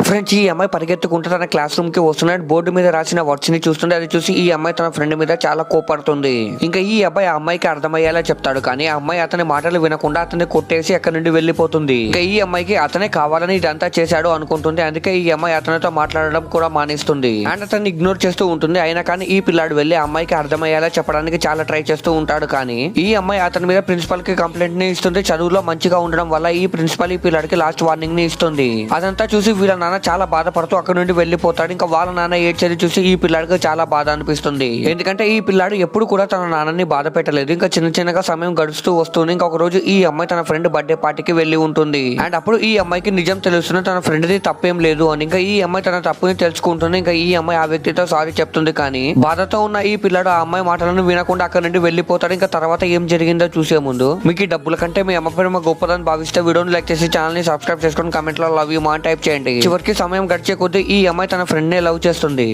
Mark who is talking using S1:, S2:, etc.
S1: Friends ఈ అమ్మాయి పరిగెత్తుకుంటూ తన క్లాస్ రూమ్ కి వస్తున్నాడు. బోర్డు మీద రాసిన వర్డ్స్ ని చూస్తుంటే అది చూసి ఈ అమ్మాయి తన ఫ్రెండ్ మీద చాలా కోపడుతుంది. ఇంకా ఈ అబ్బాయి ఆ అమ్మాయికి అర్థమయ్యేలా చెప్తాడు, కానీ ఆ అమ్మాయి అతని మాటలు వినకుండా అతన్ని కొట్టేసి అక్కడి నుండి వెళ్లిపోతుంది. ఇంకా ఈ అమ్మాయికి అతనే కావాలని ఇదంతా చేశాడు అనుకుంటుంది. అందుకే ఈ అమ్మాయి అతనితో మాట్లాడడం కూడా మానేస్తుంది అండ్ అతన్ని ఇగ్నోర్ చేస్తూ ఉంటుంది. అయినా కానీ ఈ పిల్లాడు వెళ్లి ఆ అమ్మాయికి అర్థమయ్యేలా చెప్పడానికి చాలా ట్రై చేస్తూ ఉంటాడు. కానీ ఈ అమ్మాయి అతని మీద ప్రిన్సిపల్ కి కంప్లైంట్ ని ఇస్తుంది. చదువులో మంచిగా ఉండడం వల్ల ఈ ప్రిన్సిపల్ ఈ పిల్లాడికి లాస్ట్ వార్నింగ్ ని ఇస్తుంది. అదంతా చూసి వీళ్ళ నాన్న చాలా బాధపడుతూ అక్కడ నుండి వెళ్లిపోతాడు. ఇంకా వాళ్ళ నాన్న ఏడ్చేది చూసి ఈ పిల్లాడికి చాలా బాధ అనిపిస్తుంది. ఎందుకంటే ఈ పిల్లాడు ఎప్పుడు కూడా తన నాన్నని బాధ పెట్టలేదు. ఇంకా చిన్న చిన్నగా సమయం గడుస్తూ వస్తుంది. ఇంకా ఒక రోజు ఈ అమ్మాయి తన ఫ్రెండ్ బర్త్డే పార్టీకి వెళ్లి ఉంటుంది అండ్ అప్పుడు ఈ అమ్మాయికి నిజం తెలుస్తుంది, తన ఫ్రెండ్ ది తప్పేం లేదు అని. ఇంకా ఈ అమ్మాయి తన తప్పుని తెలుసుకుంటుంది. ఇంకా ఈ అమ్మాయి ఆ వ్యక్తితో సారీ చెప్తుంది. కానీ బాధతో ఉన్న ఈ పిల్లాడు ఆ అమ్మాయి మాటలను వినకుండా అక్కడ నుండి వెళ్లిపోతాడు. ఇంకా తర్వాత ఏం జరిగిందో చూసే ముందు మీకు ఈ డబ్బుల కంటే మీ అమ్మ ప్రేమ గొప్పదని భావిస్తే వీడియోని లైక్ చేసి ఛానల్ ని సబ్స్క్రైబ్ చేసుకొని కమెంట్ లో లవ్ యూ మా టైప్ చేయండి. చివరికి సమయం గడిచే కొద్దీ ఈ అమ్మాయి తన ఫ్రెండ్ నే లవ్ చేస్తుంది.